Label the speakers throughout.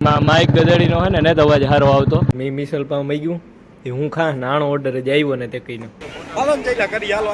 Speaker 1: Mike ગદડીનો હે ને તો અવાજ સારો આવતો. મેં મિસલ પાવ મઈ ગયું એ હું ખા નાનો ઓર્ડર જ આવ્યો ને તે કહીને
Speaker 2: હાલો ને ચઈલા કરી હાલો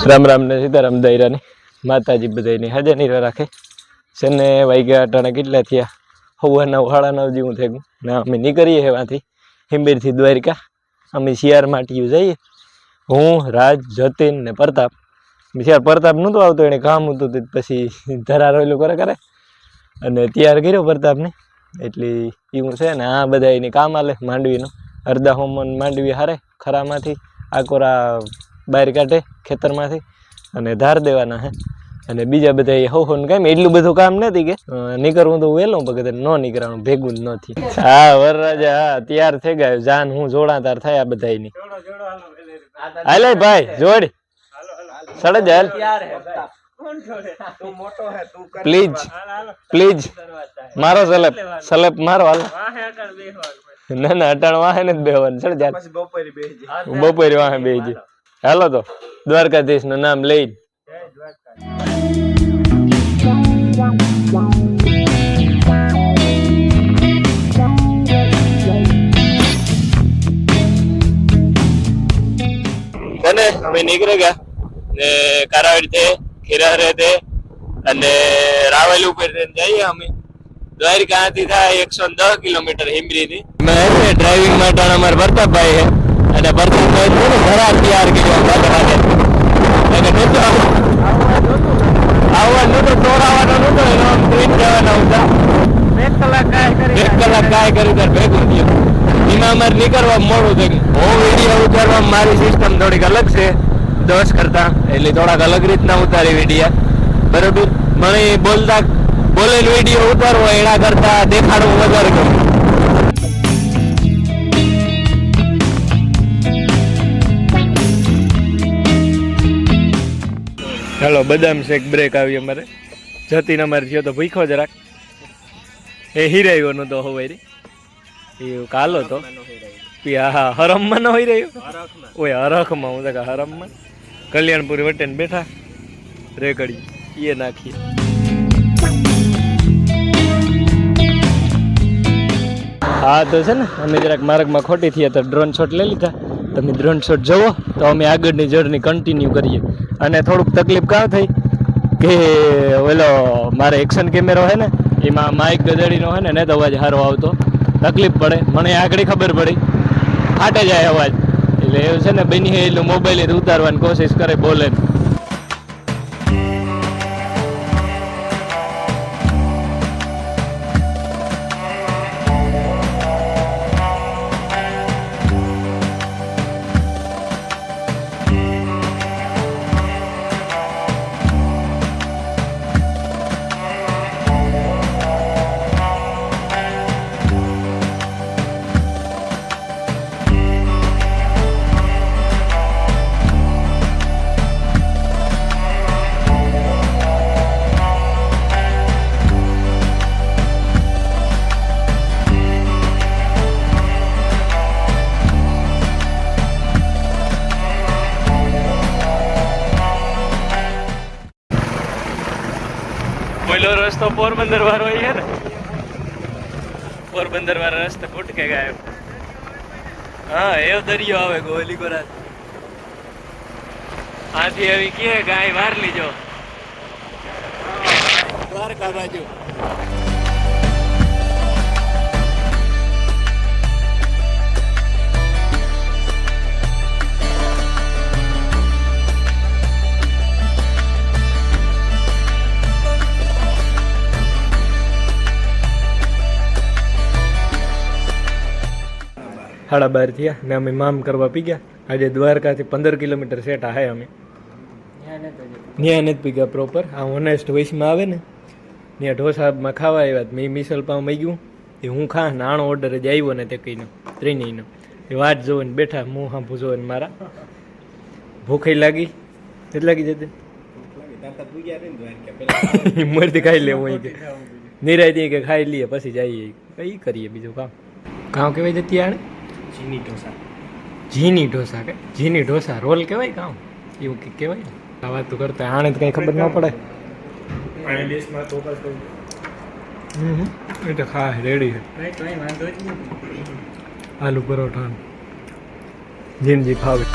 Speaker 1: રામ રામ ને સીતારામ દૈરાની માતાજી બધાની હાજર નહીં રાખે છે ને વાગ્યા અટાણા કેટલા થયા 9:15 9:30 જેવું થઈ ગયું ને અમે નીકળીએ એવાથી હિંબેરથી દ્વારિકા અમે શિયાર માટીયું જઈએ હું રાજ જતીન ને પ્રતાપ શિયાર પ્રતાપ નહોતો આવતો એને કામ હતું પછી ધરા રોયલું કરે અને તૈયાર કર્યો પ્રતાપને એટલે એવું છે ને આ બધા એની કામ આલે માંડવીનું અડધા હોમન માંડવી હારે ખરામાંથી આકોરા બહાર કાઢે ખેતરમાંથી અને ધાર દેવાના હે અને બીજા બધા હોન કાંઈ એટલું બધું કામ નથી કે નીકળવું તો વહેલું પગે ન નીકળવાનું ભેગું જ નથી. હા વરરાજા હા તૈયાર થઈ ગયો જાન હું જોડાતાર થયા બધાની હાલે ભાઈ જોડ સડે હાલ પ્લીઝ મારો સલેપ મારો હાલ ના અટાણ વાહે ને બેવાનું સડ જાય બપોરે વાહે બેસી હાલો તો દ્વારકાધીશ નું નામ લઈ અમે નીકળી ગયા ને કારાવડ થી ખીરા તે અને રાવલ ઉપર જઈએ અમે દ્વારકા થી થાય 110 કિલોમીટર હિમરી થી ડ્રાઇવિંગ માટે અમારા પ્રતાપભાઈ છે અને પ્રતાપભાઈ ઘરા તૈયાર કર્યો આવવાનું તો દોડાવવાનો નતો એનો ટ્રેન જવાના હતા 1 કલાક કાય કરી તાર ભેગું થયું એમાં અમારે નીકળવા મોડું થયું. હું વિડીયો ઉતારવા મારી સિસ્ટમ થોડીક અલગ છે 10 કરતા એટલે થોડાક અલગ રીતના ઉતારી વિડીયો બરોબર મને બોલેલ વિડીયો ઉતારવો એના કરતા દેખાડવું વધારે ગમે. ચાલો બદામ શેક બ્રેક આવી અમારે જતીન અમારે થયો તો ભૂખો જરાક એ હિરાયો નતો હવારી એ કાલો તો હા હરમમાં ન હોય રહ્યો ઓય હરખમાં હું તો હરમમાં કલ્યાણપુરી વટે ને બેઠા રેકડી એ નાખીએ. હા તો છે ને અમે જરાક માર્ગમાં ખોટી થયા તો ડ્રોન શોટ લઈ લીધા. તમે ડ્રોન શોટ જુઓ તો અમે આગળની જર્ની કન્ટિન્યુ કરીએ. અને થોડુંક તકલીફ કાં થઈ કે ઓલો મારે એક્શન કેમેરો છે ને એમાં માઇક ગદડીનો છે ને તો અવાજ સારો આવતો તકલીફ પડે મને આગળ ખબર પડી ફાટે જાય અવાજ એટલે એવું છે ને બની એટલું મોબાઈલ ઉતારવાની કોશિશ કરે બોલે. પહેલો રસ્તો પોરબંદર વાળો છે ને પોરબંદર વાળો રસ્તો ફૂટકે ગાયબ. હા એવો દરિયો આવે ગોલી ગોરા આથી આવી કે ગાય વાર લીજો દ્વારકા બાજુ. 12:30 થયા ને અમે મામ કરવા પી ગયા. આજે દ્વારકાથી 15 કિલોમીટર સેટા હે અમે ન્યા નથી પી ગયા પ્રોપર. આ ઓનેસ્ટ વોઇસમાં આવે ને ત્યાં ઢોસામાં ખાવા આવ્યા. મેં મિસલ પાવ મઈ ગયું એ હું ખા નાનો ઓર્ડર જ આવ્યો ને તે કહીને ત્રણેયનો એ વાત જોઈને બેઠા મું હાંભું જોઈને મારા ભૂખે લાગી કેટલી લાગી જતી મરતી ખાઈ લેવું અહીં કે નિરાયતી કે ખાઈ લઈએ પછી જઈએ કઈ કરીએ બીજું કામ કામ કહેવાય જતી આણે ઝીની ઢોસા કે ઝીની ઢોસા રોલ કહેવાય કામ એવું કંઈક કહેવાય ને આ વાત તો કરતા આણે તો કંઈ ખબર ન પડે એ તો ખા રેડી છે આલુ પરોઠા જીનજી ફાવે.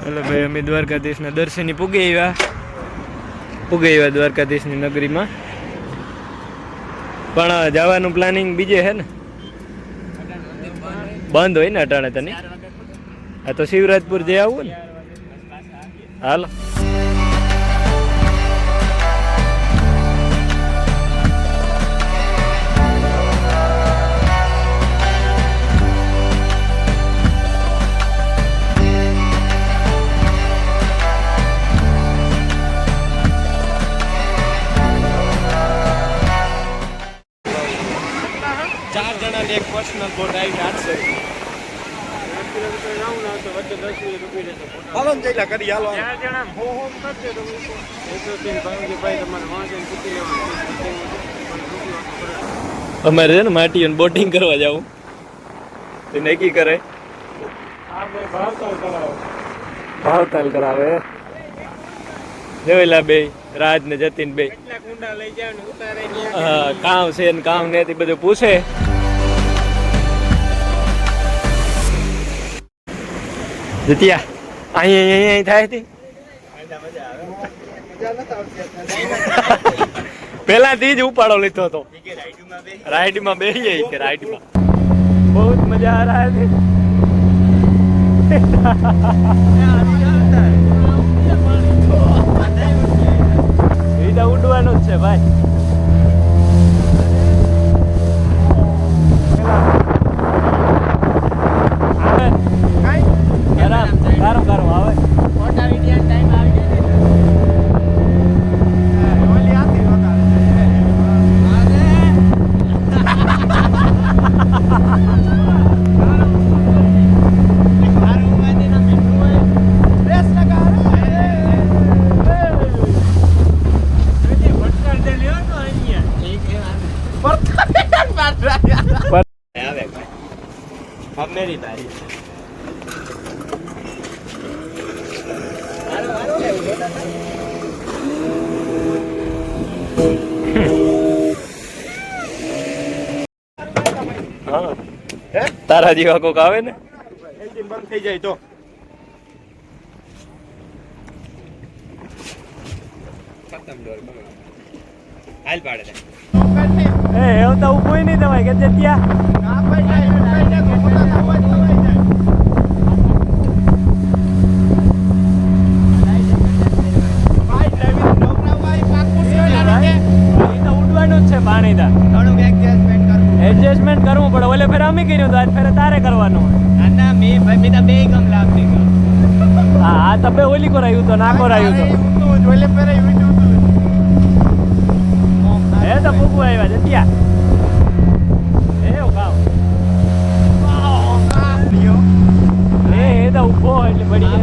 Speaker 1: એટલે ભાઈ અમે દ્વારકાધીશના દર્શને પૂગી આવ્યા દ્વારકાધીશની નગરીમાં. પણ જવાનું પ્લાનિંગ બીજે હે ને બંધ હોય ને અટાણે તને. આ તો શિવરાજપુર જઈ આવું ને હાલો. એક પર્સનલ બોટ આવી 800
Speaker 2: હાલો ને જઈલા કરી હાલો
Speaker 1: અમારે છે ને માટી બોટિંગ કરવા જવું તે નક્કી કરે ભાવતાલ કરાવે જોયેલા બે રાજ ને જતીન બે કામ છે ને કામ ને બધું પૂછે. જતિયા અહીં થાય હતી પેલાથી જ ઉપાડો લીધો હતો રાઈડમાં બેસી જાય કે રાઈડમાં બહુ જ મજા આ રહા છે. એ તો ઉડવાનું જ છે ભાઈ. કારો કારો આવે ફોટા વિડિયો ટાઈમ આવી જાય ઓલી આતી વગાડે કારો વાદે ના મીઠું હોય રેસ લગા રે ભટકર દે લ્યો તો અહીંયા ઠીક હે ભટકર માર રહ્યા આવે अब मेरी बारी તારા જેવા કોક આવે ને
Speaker 2: એન્જિન બંધ થઈ જાય તો ખતમ ડોર બંધ હાલ પાડે
Speaker 1: એ એવું તો ઉભું નહીં તમારે કે ત્યાં ના ભાઈ જાય ખોટા થવા જ જાય પાણી એડજસ્ટમેન્ટ કરવું પડે. ઓલે ફેર અમે કર્યું આજ ફેર તારે કરવાનું. ના મેં ભાઈ મેં બે ગમ લાવ દીધો. હા આ તબે ઓલી કરાયું તો ના કરાયું તો ઓલે ફેર એ તો પૂગવા આવ્યા જત્યા એવું કામ એ તો ઉભો એટલે પડી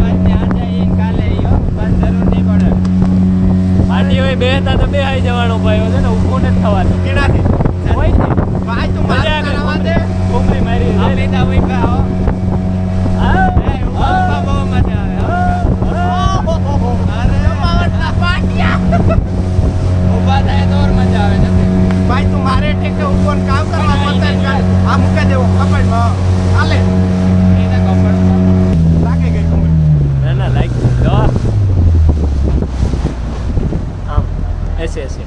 Speaker 1: માટી હોય બે હતા તો બે આવી જવાનો ભાઈ છે ને ઉભો નથી થવાનું કેનાથી હોય ને ભાઈ તું મજા કરવા દે કોમરી મારી આ લેતા હોય કે આવો હા બહુ મજા આવે અરે પાવરના પાટિયા ઉભા થાય તો ઓર મજા આવે ને ભાઈ તું મારે ઠેકે ઉપર કામ કરવા મત આ મૂકે દેવો કપડમાં હાલે એના કપડ લાગે ગઈ ના ના લાઈક જો ऐसे ऐसे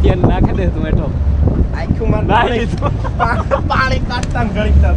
Speaker 1: ત્યાં નાખે દે તું એઠો આખું માર પાણી કાઢતા ગળીતા